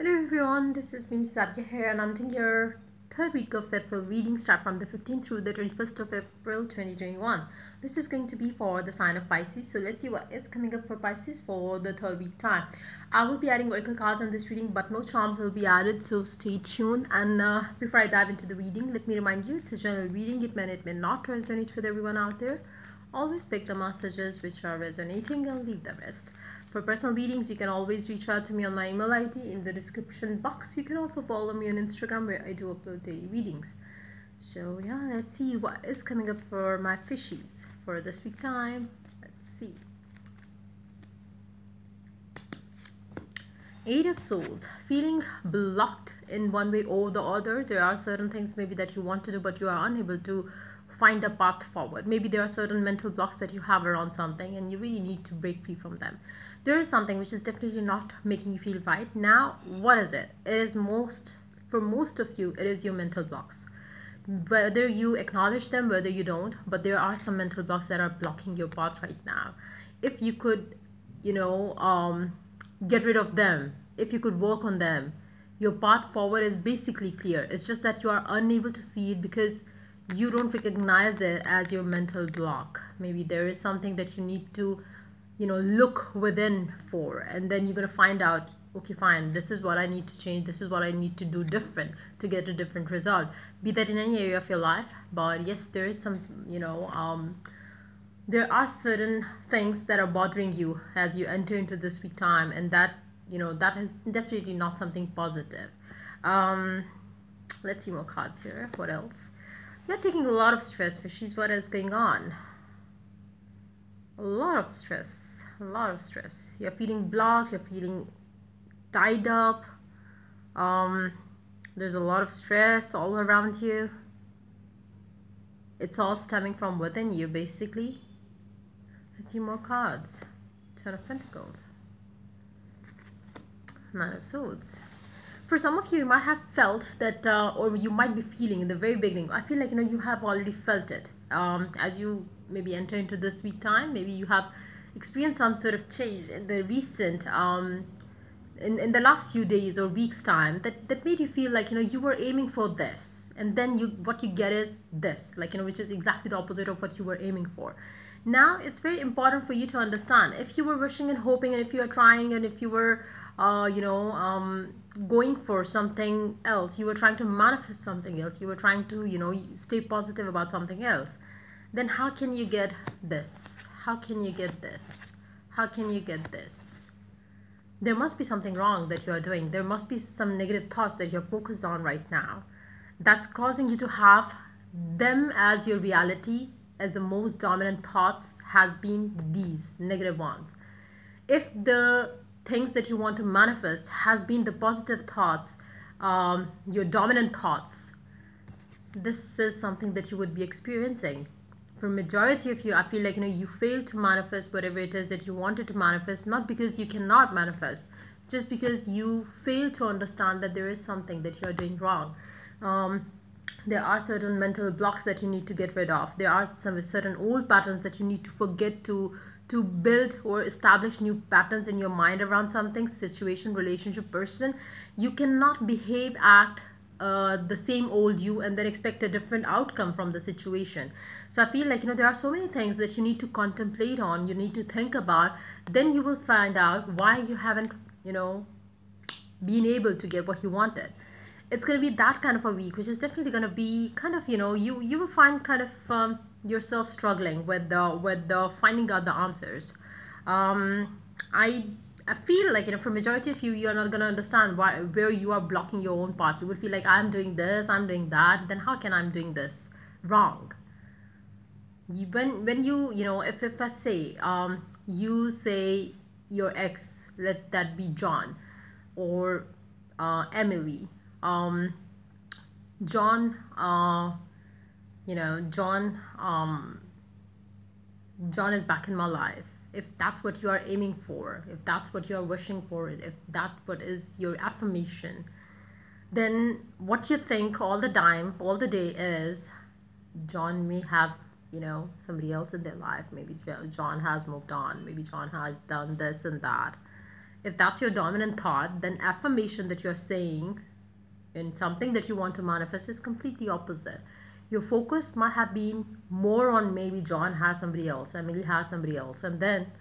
Hello everyone, this is me Sadia here and I'm doing your third week of April reading. Start from the 15th through the 21st of April 2021. This is going to be for the sign of Pisces. So let's see what is coming up for Pisces for the third week time. I will be adding oracle cards on this reading but no charms will be added, so stay tuned. And before I dive into the reading, let me remind you it's a general reading. It may not resonate with everyone out there. Always pick the messages which are resonating and leave the rest. For personal readings, you can always reach out to me on my email ID in the description box. You can also follow me on Instagram where I do upload daily readings. So yeah, let's see what is coming up for my fishies for this week time. Let's see. Eight of Swords. Feeling blocked in one way or the other. There are certain things maybe that you want to do but you are unable to find a path forward. Maybe there are certain mental blocks that you have around something and you really need to break free from them. There is something which is definitely not making you feel right. Now, what is it? It is for most of you, it is your mental blocks. Whether you acknowledge them, whether you don't, but there are some mental blocks that are blocking your path right now. If you could, get rid of them, if you could work on them, your path forward is basically clear. It's just that you are unable to see it because you don't recognize it as your mental block. Maybe there is something that you need to look within for, and then you're going to find out, okay, fine, this is what I need to change, this is what I need to do different to get a different result, be that in any area of your life. But yes, there is some there are certain things that are bothering you as you enter into this week time, and that that is definitely not something positive. Let's see more cards here. What else? You're taking a lot of stress, fishies. What is going on? A lot of stress. A lot of stress. You're feeling blocked. You're feeling tied up. There's a lot of stress all around you. It's all stemming from within you, basically. Let's see more cards. Ten of Pentacles. Nine of Swords. For some of you, you might have felt that, or you might be feeling in the very beginning. I feel like you have already felt it. As you maybe enter into this week time, maybe you have experienced some sort of change in the recent, in the last few days or weeks time that made you feel like you were aiming for this, and then what you get is this, which is exactly the opposite of what you were aiming for. Now it's very important for you to understand, if you were wishing and hoping, and if you are trying, and if you were going for something else, you were trying to manifest something else, you were trying to stay positive about something else, then how can you get this? How can you get this? How can you get this? There must be something wrong that you are doing. There must be some negative thoughts that you're focused on right now that's causing you to have them as your reality, as the most dominant thoughts has been these negative ones. If the things that you want to manifest has been the positive thoughts, your dominant thoughts, this is something that you would be experiencing. For majority of you, I feel like you fail to manifest whatever it is that you wanted to manifest, not because you cannot manifest, just because you fail to understand that there is something that you are doing wrong. There are certain mental blocks that you need to get rid of. There are some certain old patterns that you need to forget to build or establish new patterns in your mind around something, situation, relationship, person. You cannot behave, act the same old you and then expect a different outcome from the situation. So I feel like there are so many things that you need to contemplate on, you need to think about. Then you will find out why you haven't been able to get what you wanted. It's going to be that kind of a week, which is definitely going to be kind of you will find kind of yourself struggling with the finding out the answers. I feel like for majority of you, you're not gonna understand where you are blocking your own path. You would feel like, I'm doing this, I'm doing that, then how can I'm doing this wrong? When if I say you say your ex, let that be John or Emily, John, John is back in my life. If that's what you are aiming for, if that's what you are wishing for, if that what is your affirmation, then what you think all the time, all the day is, John may have somebody else in their life. Maybe John has moved on, maybe John has done this and that, If that's your dominant thought, then affirmation that you're saying in something that you want to manifest is completely opposite. Your focus might have been more on maybe John has somebody else, Emily has somebody else, and then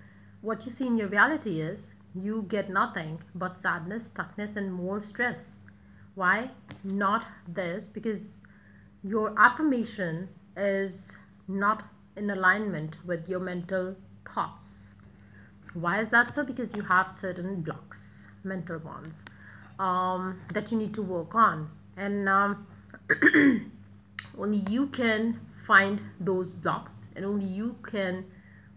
what you see in your reality is you get nothing but sadness, stuckness, and more stress. Why not this? Because your affirmation is not in alignment with your mental thoughts. Why is that so? Because you have certain blocks, mental ones, that you need to work on. And only you can find those blocks, and only you can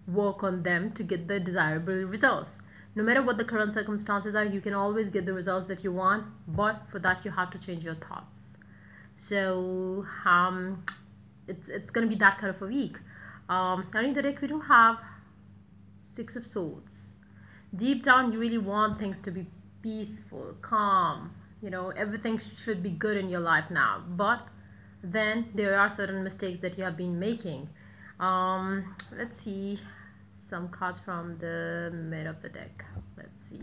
work on them to get the desirable results. No matter what the current circumstances are, you can always get the results that you want, but for that you have to change your thoughts. So it's gonna be that kind of a week. During the deck we do have Six of Swords. Deep down you really want things to be peaceful, calm, everything should be good in your life now, but then there are certain mistakes that you have been making. Let's see some cards from the mid of the deck. Let's see.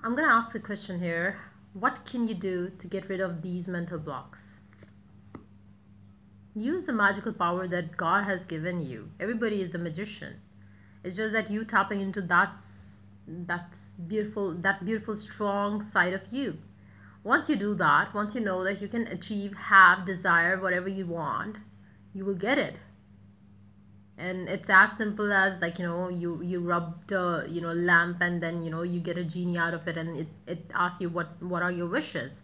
I'm gonna ask a question here. What can you do to get rid of these mental blocks? Use the magical power that God has given you. Everybody is a magician. It's just that you tapping into that's beautiful strong side of you. Once you do that, once you know that you can achieve, have, desire whatever you want, you will get it. And it's as simple as like you rub the lamp, and then you get a genie out of it, and it asks you what are your wishes,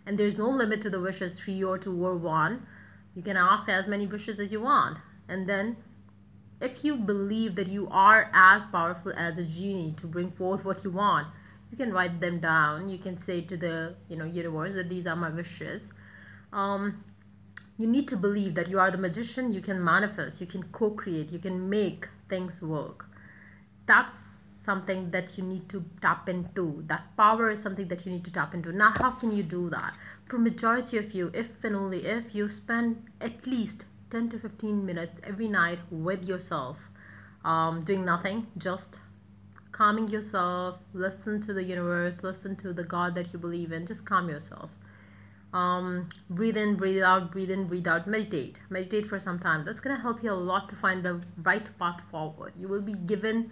and there's no limit to the wishes, 3 or 2 or 1. You can ask as many wishes as you want, and then if you believe that you are as powerful as a genie to bring forth what you want, you can write them down. You can say to the universe that these are my wishes. You need to believe that you are the magician. You can manifest, you can co-create, you can make things work. That's something that you need to tap into. That power is something that you need to tap into. Now, how can you do that? For majority of you, if and only if you spend at least 10 to 15 minutes every night with yourself, doing nothing, just calming yourself, listen to the universe, listen to the God that you believe in, just calm yourself. Breathe in, breathe out, breathe in, breathe out. Meditate for some time. That's going to help you a lot to find the right path forward. You will be given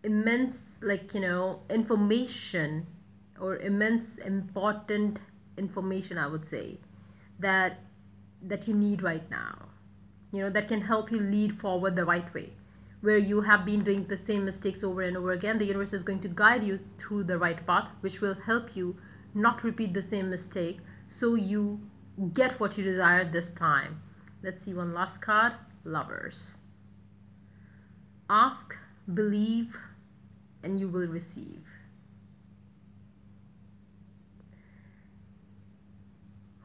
immense information, or immense important information, I would say, that you need right now, that can help you lead forward the right way. Where you have been doing the same mistakes over and over again, the universe is going to guide you through the right path, which will help you not repeat the same mistake, so you get what you desire this time. Let's see one last card. Lovers. Ask, believe, and you will receive.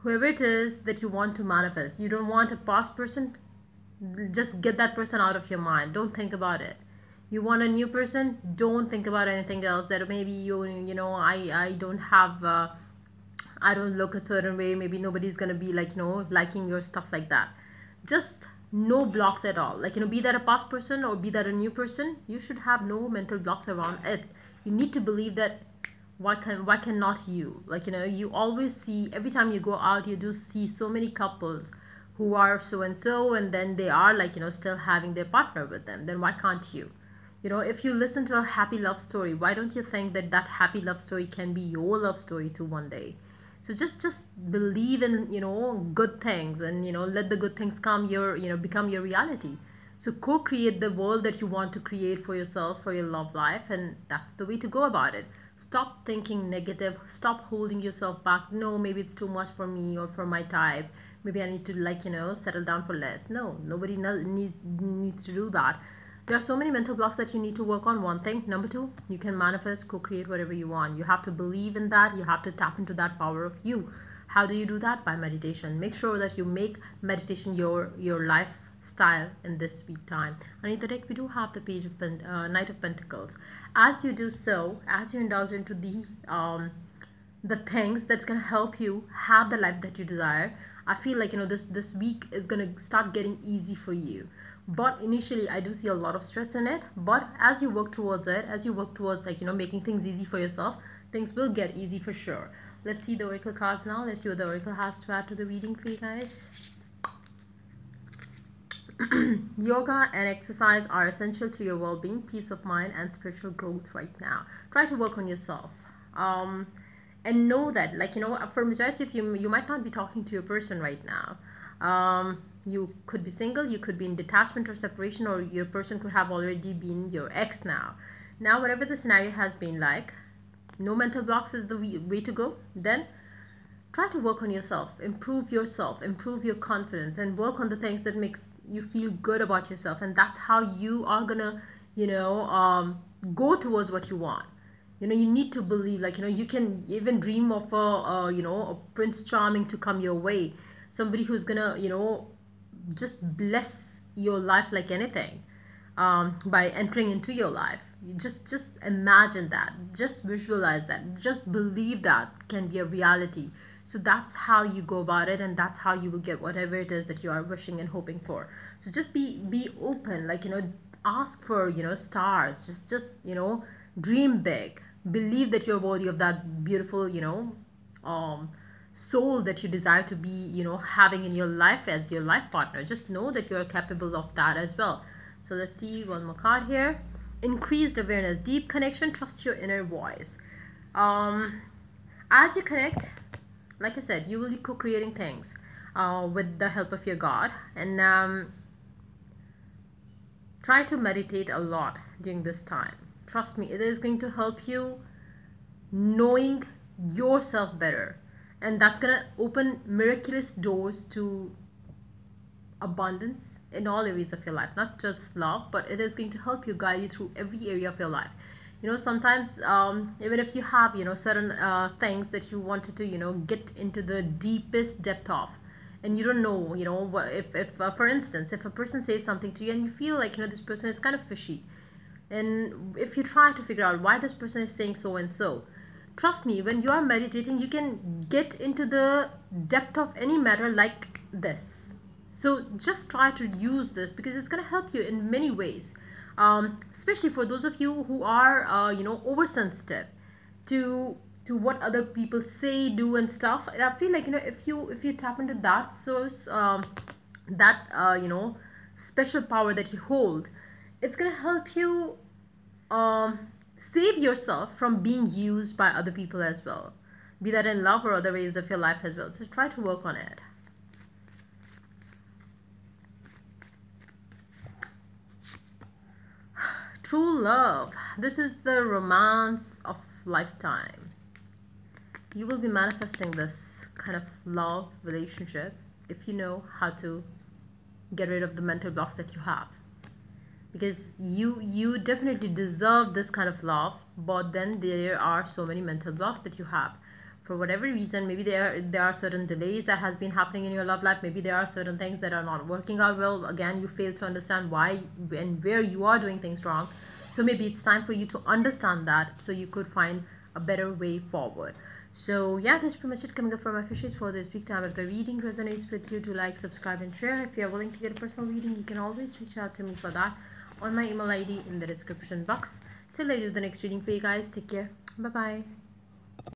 Whoever it is that you want to manifest, you don't want a past person, just get that person out of your mind. Don't think about it. You want a new person, don't think about anything else, that maybe I don't have I don't look a certain way, maybe nobody's gonna be liking your stuff, like that. Just no blocks at all. Be that a past person or be that a new person, you should have no mental blocks around it. You need to believe that why cannot you? You always see, every time you go out, you do see so many couples who are so and so, and then they are still having their partner with them. Then why can't you? If you listen to a happy love story, why don't you think that happy love story can be your love story too one day? So just believe in good things, and let the good things come become your reality. So co-create the world that you want to create for yourself, for your love life, and that's the way to go about it. Stop thinking negative, stop holding yourself back. No, maybe it's too much for me or for my type, maybe I need to settle down for less. No, nobody needs to do that. There are so many mental blocks that you need to work on. One thing. Number 2, you can manifest, co-create whatever you want. You have to believe in that. You have to tap into that power of you. How do you do that? By meditation. Make sure that you make meditation your lifestyle in this week time. Underneath the deck, we do have the page of Knight of Pentacles. As you do so, as you indulge into the things that's gonna help you have the life that you desire, I feel like this week is gonna start getting easy for you. but initially I do see a lot of stress in it. But as you work towards it, as you work towards, like, making things easy for yourself, things will get easy for sure. Let's see the oracle cards now. Let's see what the oracle has to add to the reading for you guys. Yoga and exercise are essential to your well-being, peace of mind, and spiritual growth right now. Try to work on yourself. And know that, like, for majority of you might not be talking to your person right now. You could be single, you could be in detachment or separation, or your person could have already been your ex now. Now, whatever the scenario has been like, no mental blocks is the way to go. Then try to work on yourself, improve your confidence, and work on the things that makes you feel good about yourself. And that's how you are gonna, go towards what you want. You need to believe, like, you can even dream of a prince charming to come your way, somebody who's gonna, just bless your life like anything, by entering into your life. You just imagine that, just visualize that, just believe that can be a reality. So that's how you go about it, and that's how you will get whatever it is that you are wishing and hoping for. So just be open, like, ask for, stars. Just dream big, believe that you're worthy of that beautiful, soul that you desire to be, having in your life as your life partner. Just know that you're capable of that as well. So let's see one more card here. Increased awareness, deep connection, trust your inner voice. As you connect, like I said, you will be co-creating things with the help of your God. And try to meditate a lot during this time. Trust me, it is going to help you knowing yourself better. And that's going to open miraculous doors to abundance in all areas of your life, not just love, but it is going to help you, guide you through every area of your life. Sometimes even if you have certain things that you wanted to get into the deepest depth of, and you don't know what, if for instance, if a person says something to you and you feel like this person is kind of fishy, and if you try to figure out why this person is saying so and so, trust me, when you are meditating, you can get into the depth of any matter like this. So just try to use this, because it's going to help you in many ways, especially for those of you who are oversensitive to what other people say, do, and stuff. I feel like if you tap into that source, that special power that you hold, it's going to help you save yourself from being used by other people as well, be that in love or other ways of your life as well. So try to work on it. True love. This is the romance of lifetime. You will be manifesting this kind of love relationship if you know how to get rid of the mental blocks that you have. Because you definitely deserve this kind of love, but then there are so many mental blocks that you have. For whatever reason, maybe there are certain delays that has been happening in your love life. Maybe there are certain things that are not working out well. Again, you fail to understand why and where you are doing things wrong. So maybe it's time for you to understand that, so you could find a better way forward. So yeah, that's pretty much it coming up from my fishes for this week time. If the reading resonates with you, do like, subscribe, and share. If you are willing to get a personal reading, you can always reach out to me for that on my email ID in the description box. Till I do the next reading for you guys, take care. Bye bye.